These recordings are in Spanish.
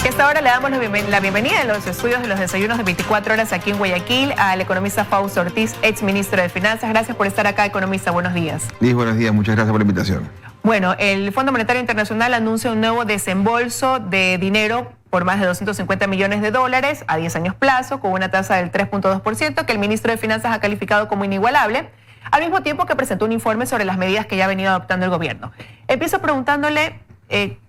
Y hasta ahora le damos la bienvenida en los estudios de los desayunos de 24 horas aquí en Guayaquil al economista Fausto Ortiz, ex ministro de Finanzas. Gracias por estar acá, economista. Buenos días. Liz, buenos días. Muchas gracias por la invitación. Bueno, el Fondo Monetario Internacional anuncia un nuevo desembolso de dinero por más de 250 millones de dólares a 10 años plazo, con una tasa del 3.2%, que el ministro de Finanzas ha calificado como inigualable, al mismo tiempo que presentó un informe sobre las medidas que ya ha venido adoptando el gobierno. Empiezo preguntándole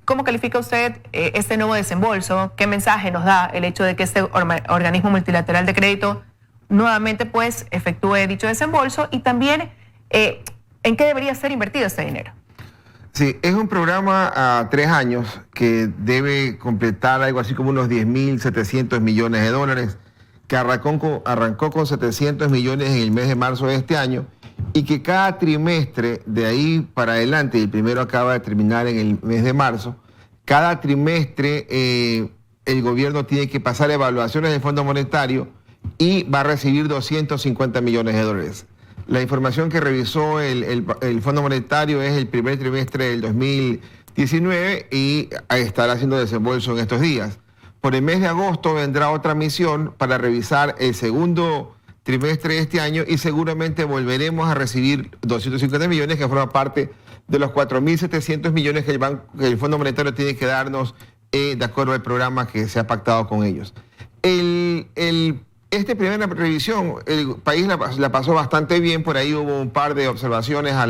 cómo califica usted este nuevo desembolso, qué mensaje nos da el hecho de que este organismo multilateral de crédito nuevamente pues efectúe dicho desembolso, y también en qué debería ser invertido este dinero. Sí, es un programa a 3 años que debe completar algo así como unos 10.700 millones de dólares, que arrancó con 700 millones en el mes de marzo de este año, y que cada trimestre de ahí para adelante, y el primero acaba de terminar en el mes de marzo, cada trimestre el gobierno tiene que pasar evaluaciones del Fondo Monetario y va a recibir 250 millones de dólares. La información que revisó el Fondo Monetario es el primer trimestre del 2019 y estará haciendo desembolso en estos días. Por el mes de agosto vendrá otra misión para revisar el segundo trimestre de este año y seguramente volveremos a recibir 250 millones, que forma parte de los 4.700 millones que el Fondo Monetario tiene que darnos de acuerdo al programa que se ha pactado con ellos. Esta primera revisión, el país la pasó bastante bien. Por ahí hubo un par de observaciones a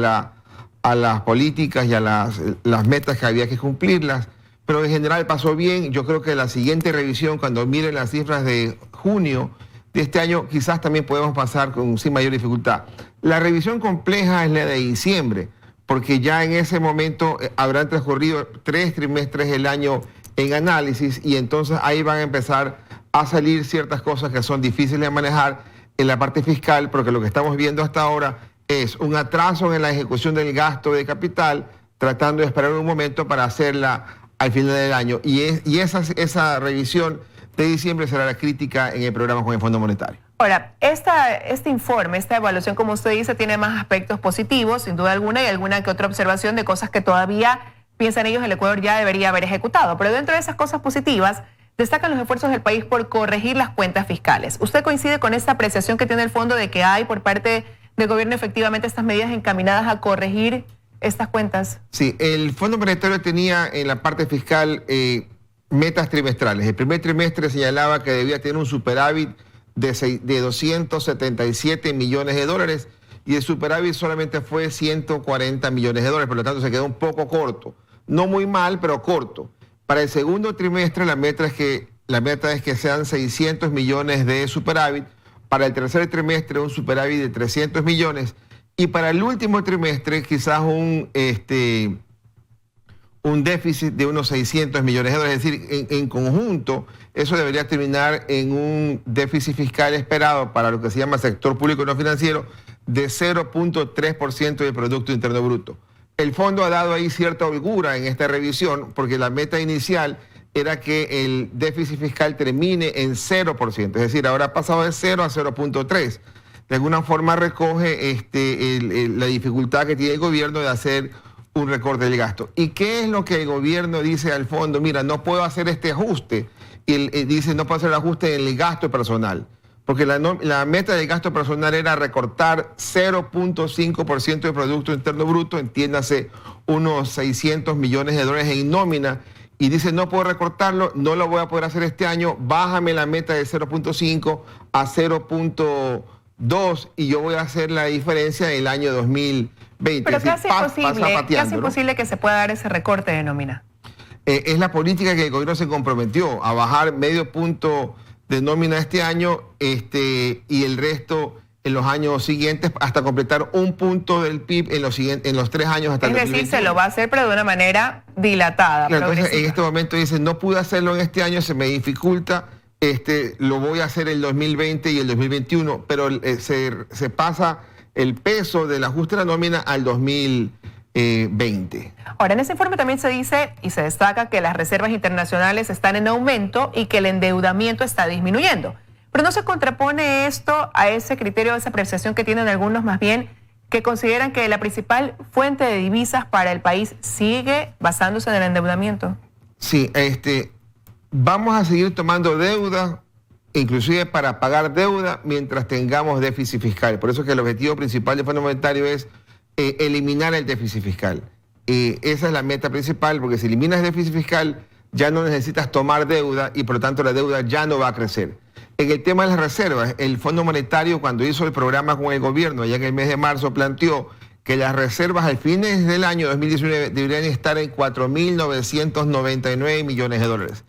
las políticas y a las metas que había que cumplirlas, pero en general pasó bien. Yo creo que la siguiente revisión, cuando miren las cifras de junio de este año, quizás también podemos pasar sin mayor dificultad. La revisión compleja es la de diciembre, porque ya en ese momento habrán transcurrido 3 trimestres del año en análisis, y entonces ahí van a empezar a salir ciertas cosas que son difíciles de manejar en la parte fiscal, porque lo que estamos viendo hasta ahora es un atraso en la ejecución del gasto de capital, tratando de esperar un momento para hacerla al final del año. Y esa revisión de diciembre será la crítica en el programa con el Fondo Monetario. Ahora, este informe, esta evaluación, como usted dice, tiene más aspectos positivos, sin duda alguna, y alguna que otra observación de cosas que todavía piensan ellos el Ecuador ya debería haber ejecutado. Pero dentro de esas cosas positivas, destacan los esfuerzos del país por corregir las cuentas fiscales. ¿Usted coincide con esta apreciación que tiene el fondo de que hay por parte del gobierno efectivamente estas medidas encaminadas a corregir estas cuentas? Sí, el Fondo Monetario tenía en la parte fiscal metas trimestrales. El primer trimestre señalaba que debía tener un superávit de 277 millones de dólares y el superávit solamente fue 140 millones de dólares, por lo tanto se quedó un poco corto. No muy mal, pero corto. Para el segundo trimestre la meta es que sean 600 millones de superávit. Para el tercer trimestre un superávit de 300 millones. Y para el último trimestre quizás un déficit de unos 600 millones de dólares. Es decir, en conjunto eso debería terminar en un déficit fiscal esperado para lo que se llama sector público no financiero de 0.3% del Producto Interno Bruto. El fondo ha dado ahí cierta holgura en esta revisión, porque la meta inicial era que el déficit fiscal termine en 0%, es decir, ahora ha pasado de 0 a 0.3. De alguna forma recoge la dificultad que tiene el gobierno de hacer un recorte del gasto. ¿Y qué es lo que el gobierno dice al fondo? Mira, no puedo hacer este ajuste. Y dice, no puedo hacer el ajuste en el gasto personal. Porque la meta del gasto personal era recortar 0.5% del Producto Interno Bruto, entiéndase unos 600 millones de dólares en nómina, y dice no puedo recortarlo, no lo voy a poder hacer este año, bájame la meta de 0.5 a 0.2 y yo voy a hacer la diferencia en el año 2020. Pero casi imposible que se pueda dar ese recorte de nómina. Es la política que el gobierno se comprometió a bajar medio punto de nómina este año y el resto en los años siguientes hasta completar 1 punto del PIB en los 3 años hasta el 2021. Es decir, se lo va a hacer pero de una manera dilatada. Claro, entonces en este momento dice, no pude hacerlo en este año, se me dificulta, lo voy a hacer el 2020 y el 2021, pero se pasa el peso del ajuste de la nómina al 2020. Ahora, en ese informe también se dice y se destaca que las reservas internacionales están en aumento y que el endeudamiento está disminuyendo. Pero no se contrapone esto a ese criterio, a esa apreciación que tienen algunos más bien, que consideran que la principal fuente de divisas para el país sigue basándose en el endeudamiento. Sí, vamos a seguir tomando deuda, inclusive para pagar deuda, mientras tengamos déficit fiscal. Por eso que el objetivo principal del Fondo Monetario es eliminar el déficit fiscal. Esa es la meta principal, porque si eliminas el déficit fiscal, ya no necesitas tomar deuda y por lo tanto la deuda ya no va a crecer. En el tema de las reservas, el Fondo Monetario, cuando hizo el programa con el gobierno, ya en el mes de marzo, planteó que las reservas al fines del año 2019 deberían estar en 4.999 millones de dólares.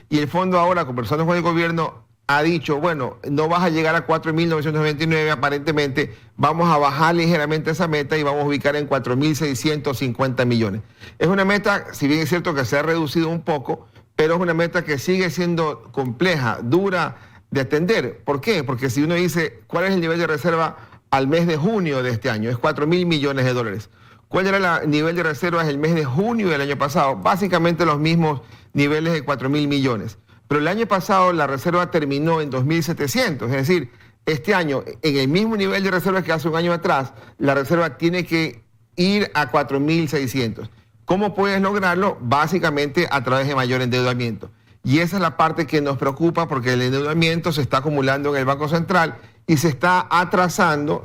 Y el fondo ahora, conversando con el gobierno, ha dicho, bueno, no vas a llegar a 4.999, aparentemente vamos a bajar ligeramente esa meta y vamos a ubicar en 4.650 millones. Es una meta, si bien es cierto que se ha reducido un poco, pero es una meta que sigue siendo compleja, dura de atender. ¿Por qué? Porque si uno dice, ¿cuál es el nivel de reserva al mes de junio de este año? Es 4.000 millones de dólares. ¿Cuál era el nivel de reservas el mes de junio del año pasado? Básicamente los mismos niveles de 4.000 millones. Pero el año pasado la reserva terminó en 2.700, es decir, este año, en el mismo nivel de reserva que hace un año atrás, la reserva tiene que ir a 4.600. ¿Cómo puedes lograrlo? Básicamente a través de mayor endeudamiento. Y esa es la parte que nos preocupa, porque el endeudamiento se está acumulando en el Banco Central y se está atrasando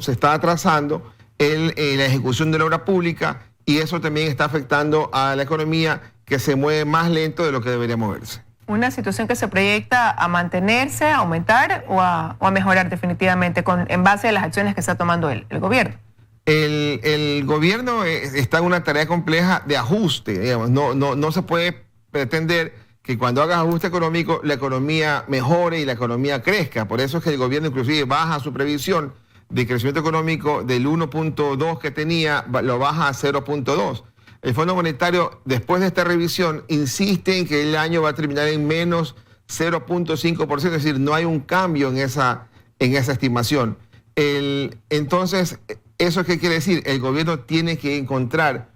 la ejecución de la obra pública, y eso también está afectando a la economía, que se mueve más lento de lo que debería moverse. Una situación que se proyecta a mantenerse, a aumentar o a mejorar definitivamente en base a las acciones que está tomando el gobierno. El gobierno está en una tarea compleja de ajuste, digamos. No se puede pretender que cuando hagas ajuste económico la economía mejore y la economía crezca. Por eso es que el gobierno inclusive baja su previsión de crecimiento económico del 1.2 que tenía, lo baja a 0.2. El Fondo Monetario, después de esta revisión, insiste en que el año va a terminar en menos 0.5%, es decir, no hay un cambio en esa estimación. Entonces, ¿eso qué quiere decir? El gobierno tiene que encontrar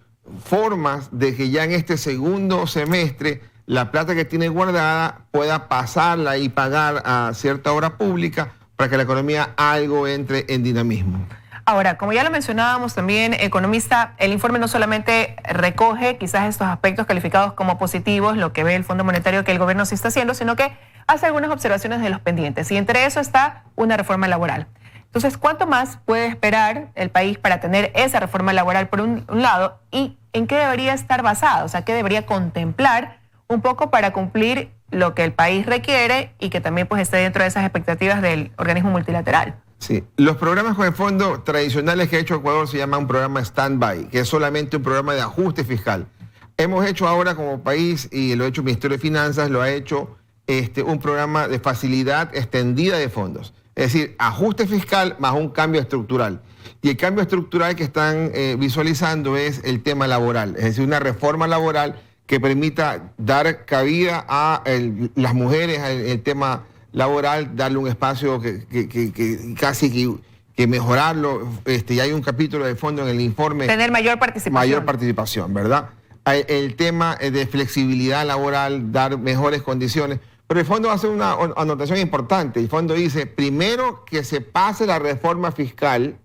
formas de que ya en este segundo semestre la plata que tiene guardada pueda pasarla y pagar a cierta obra pública para que la economía algo entre en dinamismo. Ahora, como ya lo mencionábamos también, economista, el informe no solamente recoge quizás estos aspectos calificados como positivos, lo que ve el Fondo Monetario que el gobierno sí está haciendo, sino que hace algunas observaciones de los pendientes, y entre eso está una reforma laboral. Entonces, ¿cuánto más puede esperar el país para tener esa reforma laboral por un lado, y en qué debería estar basada? O sea, ¿qué debería contemplar un poco para cumplir lo que el país requiere y que también pues esté dentro de esas expectativas del organismo multilateral? Sí, los programas con el fondo tradicionales que ha hecho Ecuador se llaman un programa stand-by, que es solamente un programa de ajuste fiscal. Hemos hecho ahora como país, y lo ha hecho el Ministerio de Finanzas, lo ha hecho un programa de facilidad extendida de fondos. Es decir, ajuste fiscal más un cambio estructural. Y el cambio estructural que están visualizando es el tema laboral, es decir, una reforma laboral que permita dar cabida a las mujeres, el tema laboral, darle un espacio que casi que mejorarlo. Y hay un capítulo de fondo en el informe. Tener mayor participación. Mayor participación, ¿verdad? El tema de flexibilidad laboral, dar mejores condiciones. Pero el fondo va a hacer una anotación importante. El fondo dice, primero que se pase la reforma fiscal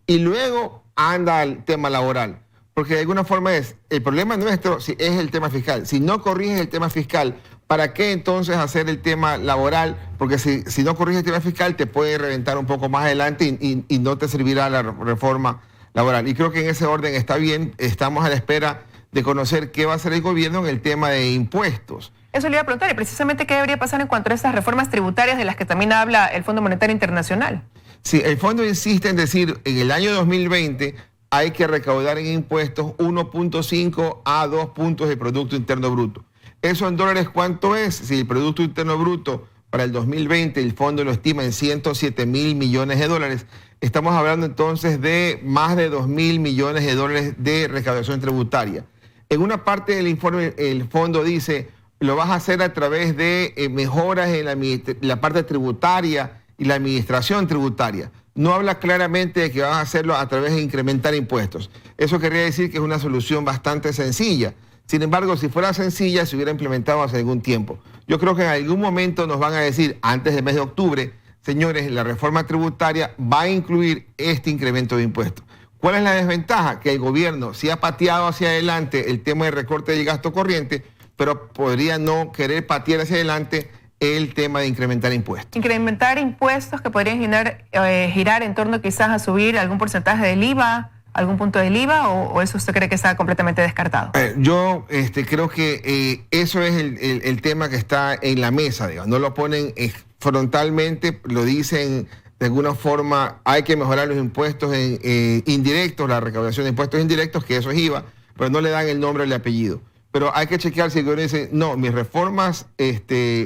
y luego anda el tema laboral. Porque de alguna forma el problema nuestro es el tema fiscal. Si no corriges el tema fiscal, ¿para qué entonces hacer el tema laboral? Porque si no corriges el tema fiscal te puede reventar un poco más adelante y no te servirá la reforma laboral. Y creo que en ese orden está bien. Estamos a la espera de conocer qué va a hacer el gobierno en el tema de impuestos. Eso le iba a preguntar, y precisamente qué debería pasar en cuanto a estas reformas tributarias de las que también habla el Fondo Monetario Internacional. Sí, el fondo insiste en decir, en el año 2020 hay que recaudar en impuestos 1.5 a 2 puntos del Producto Interno Bruto. ¿Eso en dólares cuánto es? Si el Producto Interno Bruto para el 2020 el fondo lo estima en 107.000 millones de dólares, estamos hablando entonces de más de 2.000 millones de dólares de recaudación tributaria. En una parte del informe el fondo dice, lo vas a hacer a través de mejoras en la parte tributaria y la administración tributaria. No habla claramente de que vas a hacerlo a través de incrementar impuestos. Eso querría decir que es una solución bastante sencilla. Sin embargo, si fuera sencilla, se hubiera implementado hace algún tiempo. Yo creo que en algún momento nos van a decir, antes del mes de octubre, señores, la reforma tributaria va a incluir este incremento de impuestos. ¿Cuál es la desventaja? Que el gobierno, si ha pateado hacia adelante el tema de recorte del gasto corriente, pero podría no querer patear hacia adelante el tema de incrementar impuestos. Incrementar impuestos que podrían girar en torno quizás a subir algún porcentaje del IVA, algún punto del IVA, o eso usted cree que está completamente descartado? Yo creo que eso es el tema que está en la mesa, digamos. No lo ponen frontalmente, lo dicen de alguna forma, hay que mejorar los impuestos indirectos, la recaudación de impuestos indirectos, que eso es IVA, pero no le dan el nombre o el apellido. Pero hay que chequear si el gobierno dice, no, mis reformas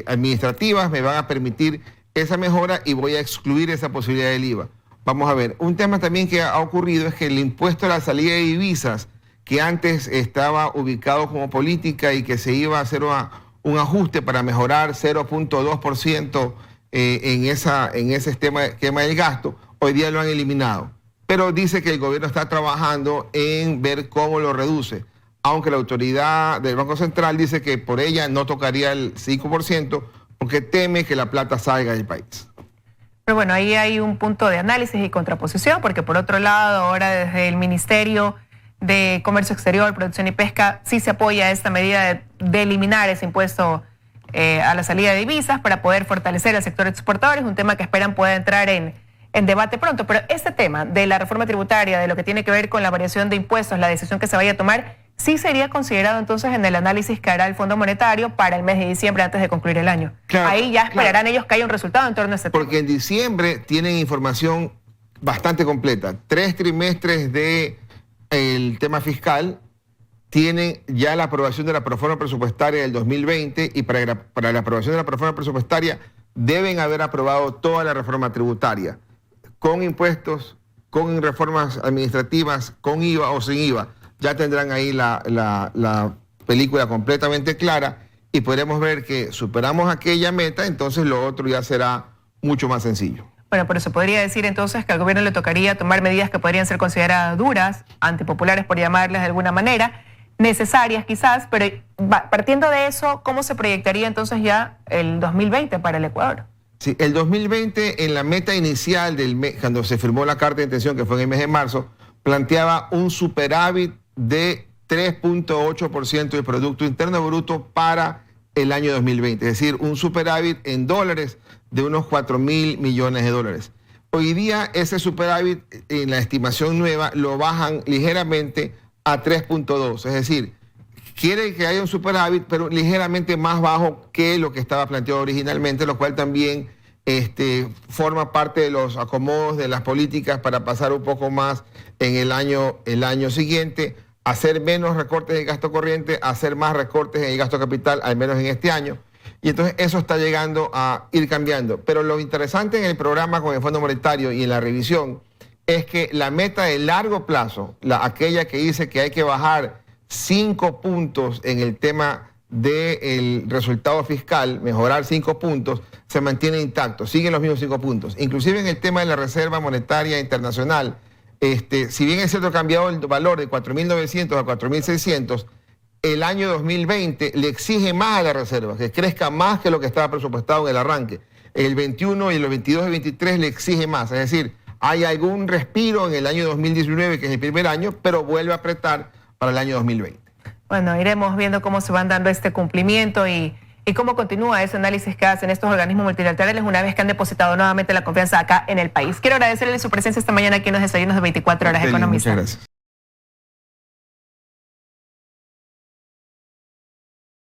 administrativas me van a permitir esa mejora y voy a excluir esa posibilidad del IVA. Vamos a ver, un tema también que ha ocurrido es que el impuesto a la salida de divisas, que antes estaba ubicado como política y que se iba a hacer un ajuste para mejorar 0.2% en ese esquema del gasto, hoy día lo han eliminado. Pero dice que el gobierno está trabajando en ver cómo lo reduce, aunque la autoridad del Banco Central dice que por ella no tocaría el 5% porque teme que la plata salga del país. Pero bueno, ahí hay un punto de análisis y contraposición, porque por otro lado, ahora desde el Ministerio de Comercio Exterior, Producción y Pesca, sí se apoya esta medida de eliminar ese impuesto a la salida de divisas para poder fortalecer el sector exportador. Es un tema que esperan pueda entrar en debate pronto. Pero este tema de la reforma tributaria, de lo que tiene que ver con la variación de impuestos, la decisión que se vaya a tomar, sí sería considerado entonces en el análisis que hará el Fondo Monetario para el mes de diciembre antes de concluir el año. Claro, ahí ya esperarán ellos que haya un resultado en torno a este tema. Porque en diciembre tienen información bastante completa. 3 trimestres del tema fiscal, tienen ya la aprobación de la proforma presupuestaria del 2020 y para la aprobación de la proforma presupuestaria deben haber aprobado toda la reforma tributaria, con impuestos, con reformas administrativas, con IVA o sin IVA. Ya tendrán ahí la película completamente clara y podremos ver que superamos aquella meta, entonces lo otro ya será mucho más sencillo. Bueno, pero se podría decir entonces que al gobierno le tocaría tomar medidas que podrían ser consideradas duras, antipopulares por llamarlas de alguna manera, necesarias quizás, pero partiendo de eso, ¿cómo se proyectaría entonces ya el 2020 para el Ecuador? Sí, el 2020 en la meta inicial del mes, cuando se firmó la carta de intención, que fue en el mes de marzo, planteaba un superávit de 3.8% del Producto Interno Bruto para el año 2020, es decir, un superávit en dólares de unos 4.000 millones de dólares. Hoy día ese superávit en la estimación nueva lo bajan ligeramente a 3.2, es decir, quiere que haya un superávit, pero ligeramente más bajo que lo que estaba planteado originalmente, lo cual también forma parte de los acomodos de las políticas para pasar un poco más en el año siguiente, hacer menos recortes de gasto corriente, hacer más recortes en el gasto capital, al menos en este año. Y entonces eso está llegando a ir cambiando. Pero lo interesante en el programa con el Fondo Monetario y en la revisión es que la meta de largo plazo, aquella que dice que hay que bajar 5 puntos en el tema del resultado fiscal, mejorar 5 puntos, se mantiene intacto, siguen los mismos 5 puntos. Inclusive en el tema de la Reserva Monetaria Internacional, si bien es cierto ha cambiado el valor de 4.900 a 4.600, el año 2020 le exige más a la Reserva, que crezca más que lo que estaba presupuestado en el arranque. El 21 y el 22 y 23 le exige más, es decir, hay algún respiro en el año 2019, que es el primer año, pero vuelve a apretar para el año 2020. Bueno, iremos viendo cómo se van dando este cumplimiento y cómo continúa ese análisis que hacen estos organismos multilaterales una vez que han depositado nuevamente la confianza acá en el país. Quiero agradecerle su presencia esta mañana aquí en los desayunos de 24 horas, economista. Muchas gracias.